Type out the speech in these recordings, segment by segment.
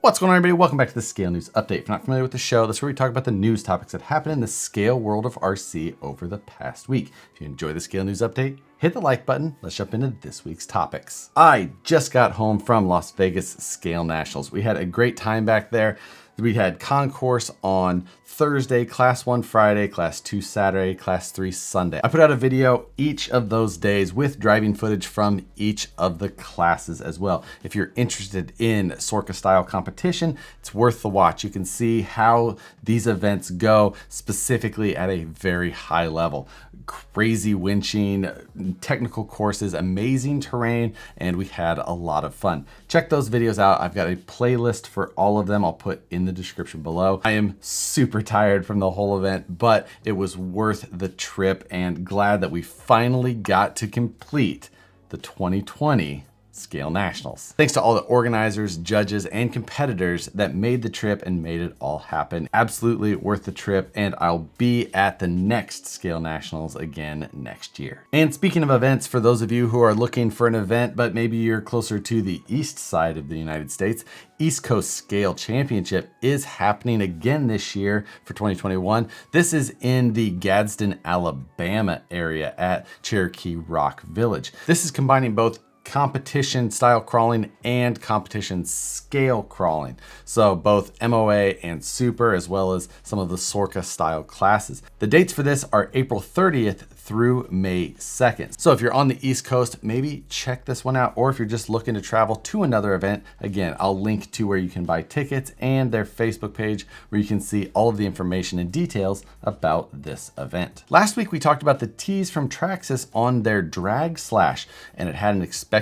What's going on, everybody? Welcome back to the Scale News Update. If you're not familiar with the show, that's where we talk about the news topics that happened in the scale world of RC over the past week. If you enjoy the Scale News Update, hit the like button. Let's jump into this week's topics. I just got home from Las Vegas Scale Nationals. We had a great time back there. We had concourse on Thursday, Class 1 Friday, Class 2 Saturday, Class 3 Sunday. I put out a video each of those days with driving footage from each of the classes as well. If you're interested in SORCA style competition, it's worth the watch. You can see how these events go specifically at a very high level. Crazy winching, technical courses, amazing terrain, and we had a lot of fun. Check those videos out. I've got a playlist for all of them. I'll put in the description below. I am super tired from the whole event, but it was worth the trip and glad that we finally got to complete the 2020 Scale Nationals. Thanks to all the organizers, judges, and competitors that made the trip and made it all happen. Absolutely worth the trip, and I'll be at the next Scale Nationals again next year. And speaking of events, for those of you who are looking for an event, but maybe you're closer to the east side of the United States, East Coast Scale Championship is happening again this year for 2021. This is in the Gadsden, Alabama area at Cherokee Rock Village. This is combining both competition style crawling and competition scale crawling. So both MOA and Super, as well as some of the SORCA style classes. The dates for this are April 30th through May 2nd. So if you're on the East Coast, maybe check this one out. Or if you're just looking to travel to another event, again, I'll link to where you can buy tickets and their Facebook page where you can see all of the information and details about this event. Last week, we talked about the Tease from Traxxas on their drag slash, and it had an expected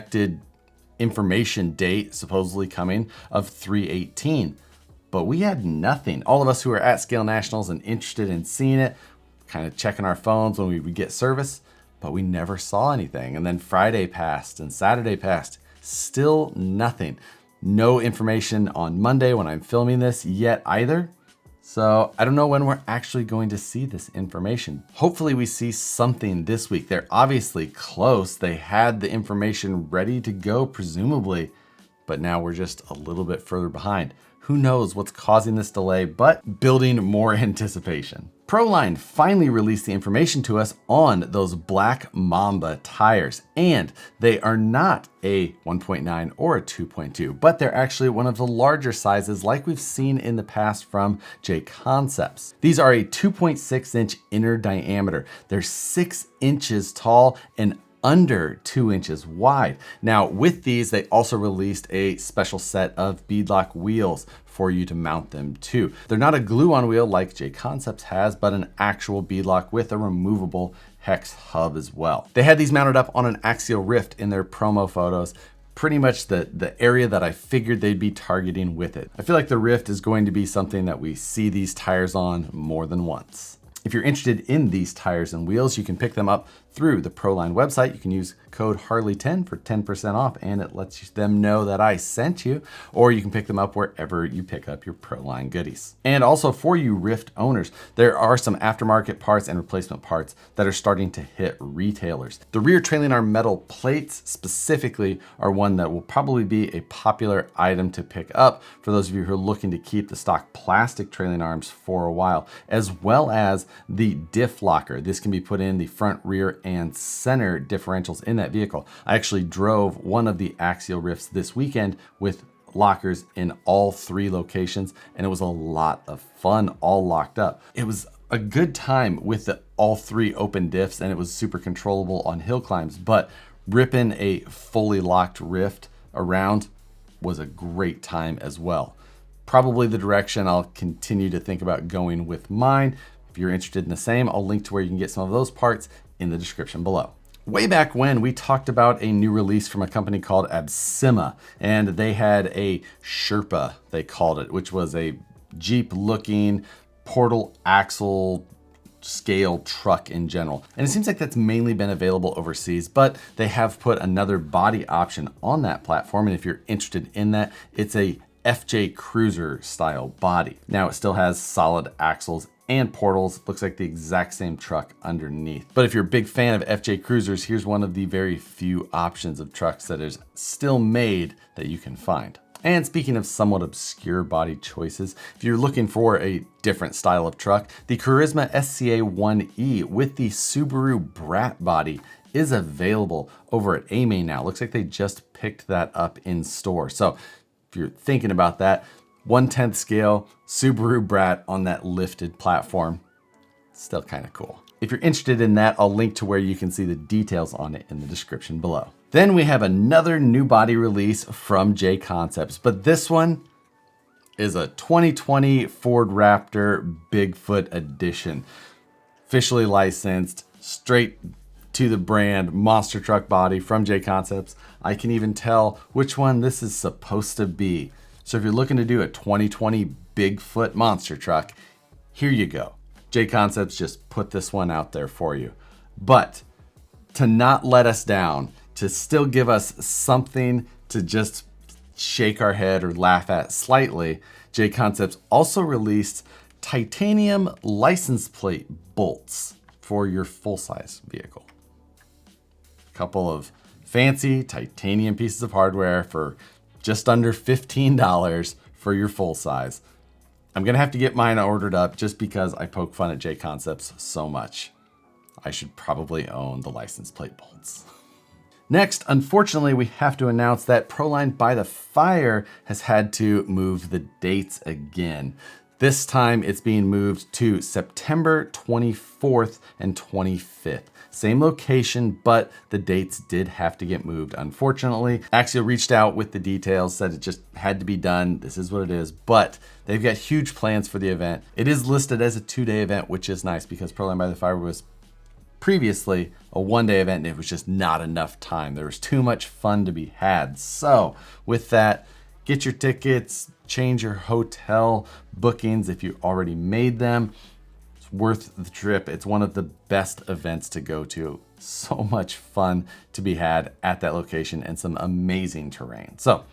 information date supposedly coming of 3/18, but we had nothing. All of us who are at Scale Nationals and interested in seeing it, kind of checking our phones when we would get service, but we never saw anything. And then Friday passed and Saturday passed, still nothing. No information on Monday when I'm filming this yet either. So I don't know when we're actually going to see this information. Hopefully we see something this week. They're obviously close. They had the information ready to go, presumably, but now we're just a little bit further behind. Who knows what's causing this delay, but building more anticipation. Proline finally released the information to us on those black Mamba tires, and they are not a 1.9 or a 2.2, but they're actually one of the larger sizes like we've seen in the past from Jconcepts. These are a 2.6 inch inner diameter. They're 6 inches tall and under 2 inches wide. Now with these, they also released a special set of beadlock wheels for you to mount them to. They're not a glue-on wheel like Jconcepts has, but an actual beadlock with a removable hex hub as well. They had these mounted up on an Axial Ryft in their promo photos. Pretty much the area that I figured they'd be targeting with it. I feel like the Ryft is going to be something that we see these tires on more than once. If you're interested in these tires and wheels, you can pick them up through the Proline website. You can use code Harley10 for 10% off, and it lets them know that I sent you, or you can pick them up wherever you pick up your Proline goodies. And also for you Ryft owners, there are some aftermarket parts and replacement parts that are starting to hit retailers. The rear trailing arm metal plates specifically are one that will probably be a popular item to pick up for those of you who are looking to keep the stock plastic trailing arms for a while, as well as the diff locker. This can be put in the front, rear, and center differentials in that vehicle. I actually drove one of the Axial Ryfts this weekend with lockers in all 3 locations, and it was a lot of fun, all locked up. It was a good time with the all 3 open diffs, and it was super controllable on hill climbs, but ripping a fully locked Ryft around was a great time as well. Probably the direction I'll continue to think about going with mine. If you're interested in the same, I'll link to where you can get some of those parts in the description below. Way back when, we talked about a new release from a company called Absima, and they had a Sherpa, they called it, which was a Jeep looking portal axle scale truck in general. And it seems like that's mainly been available overseas, but they have put another body option on that platform. And if you're interested in that, it's a FJ Cruiser style body. Now it still has solid axles and portals. Looks like the exact same truck underneath. But if you're a big fan of FJ Cruisers, here's one of the very few options of trucks that is still made that you can find. And speaking of somewhat obscure body choices, if you're looking for a different style of truck, the Carisma SCA-IE with the Suburu Brat body is available over at AMA now. Looks like they just picked that up in store. So if you're thinking about that, 1/10 scale Subaru Brat on that lifted platform, still kind of cool. If you're interested in that, I'll link to where you can see the details on it in the description below. Then we have another new body release from Jconcepts, but this one is a 2020 Ford Raptor Bigfoot edition. Officially licensed, straight to the brand monster truck body from Jconcepts. I can even tell which one this is supposed to be. So if you're looking to do a 2020 Bigfoot monster truck, here you go. Jconcepts just put this one out there for you. But to not let us down, to still give us something to just shake our head or laugh at slightly, Jconcepts also released titanium license plate bolts for your full-size vehicle. A couple of fancy titanium pieces of hardware for just under $15 for your full size. I'm gonna have to get mine ordered up just because I poke fun at Jconcepts so much. I should probably own the license plate bolts. Next, unfortunately, we have to announce that Proline by the Fire has had to move the dates again. This time it's being moved to September 24th and 25th. Same location, but the dates did have to get moved, unfortunately. Axial reached out with the details, said it just had to be done. This is what it is, but they've got huge plans for the event. It is listed as a 2-day event, which is nice because Proline by the Fire was previously a 1-day event and it was just not enough time. There was too much fun to be had. So with that, get your tickets, change your hotel bookings if you already made them. It's worth the trip. It's one of the best events to go to. So much fun to be had at that location and some amazing terrain. So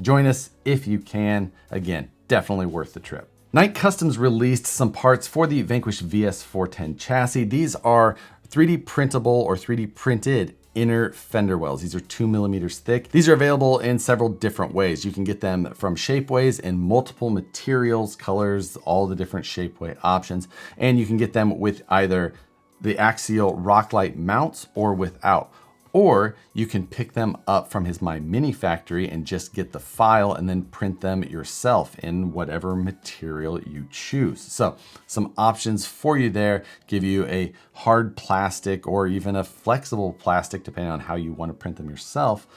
join us if you can. Again, definitely worth the trip. Knight Customs released some parts for the Vanquish VS410 chassis. These are 3D printable or 3D printed inner fender wells. These are 2 millimeters thick. These are available in several different ways. You can get them from Shapeways in multiple materials, colors, all the different Shapeway options. And you can get them with either the Axial Rocklight mounts or without. Or you can pick them up from his My Mini factory and just get the file and then print them yourself in whatever material you choose. So some options for you there, give you a hard plastic or even a flexible plastic, depending on how you want to print them yourself,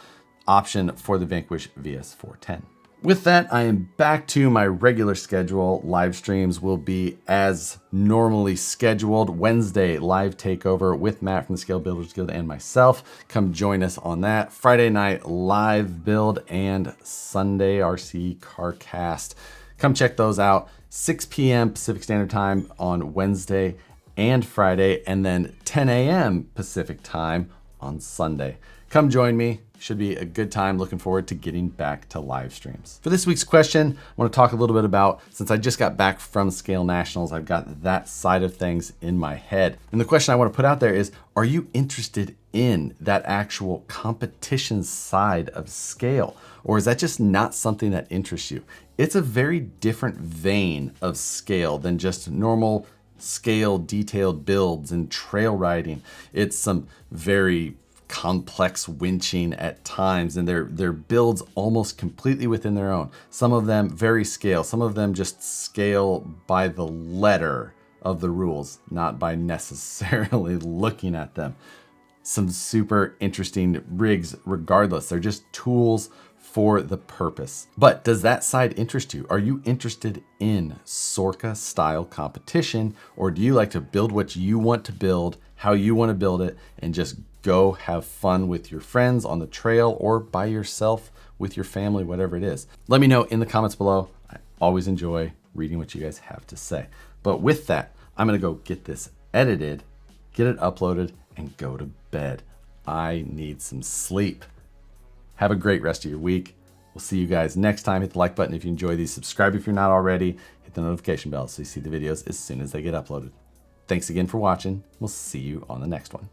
option for the Vanquish VS410. With that, I am back to my regular schedule. Live streams will be as normally scheduled. Wednesday, live takeover with Matt from the Scale Builders Guild and myself. Come join us on that. Friday night, live build, and Sunday, RC CarCast. Come check those out. 6 p.m. Pacific Standard Time on Wednesday and Friday, and then 10 a.m. Pacific Time on Sunday. Come join me. Should be a good time. Looking forward to getting back to live streams. For this week's question, I want to talk a little bit about, since I just got back from Scale Nationals, I've got that side of things in my head. And the question I want to put out there is, are you interested in that actual competition side of Scale? Or is that just not something that interests you? It's a very different vein of Scale than just normal Scale detailed builds and trail riding. It's some very complex winching at times, and their builds almost completely within their own. Some of them very Scale, some of them just Scale by the letter of the rules, not by necessarily looking at them. Some super interesting rigs regardless. They're just tools for the purpose. But does that side interest you? Are you interested in Sorka style competition, or do you like to build what you want to build, how you want to build it, and just go have fun with your friends on the trail or by yourself with your family, whatever it is? Let me know in the comments below. I always enjoy reading what you guys have to say. But with that, I'm gonna go get this edited, get it uploaded, and go to bed. I need some sleep. Have a great rest of your week. We'll see you guys next time. Hit the like button if you enjoy these. Subscribe if you're not already. Hit the notification bell so you see the videos as soon as they get uploaded. Thanks again for watching. We'll see you on the next one.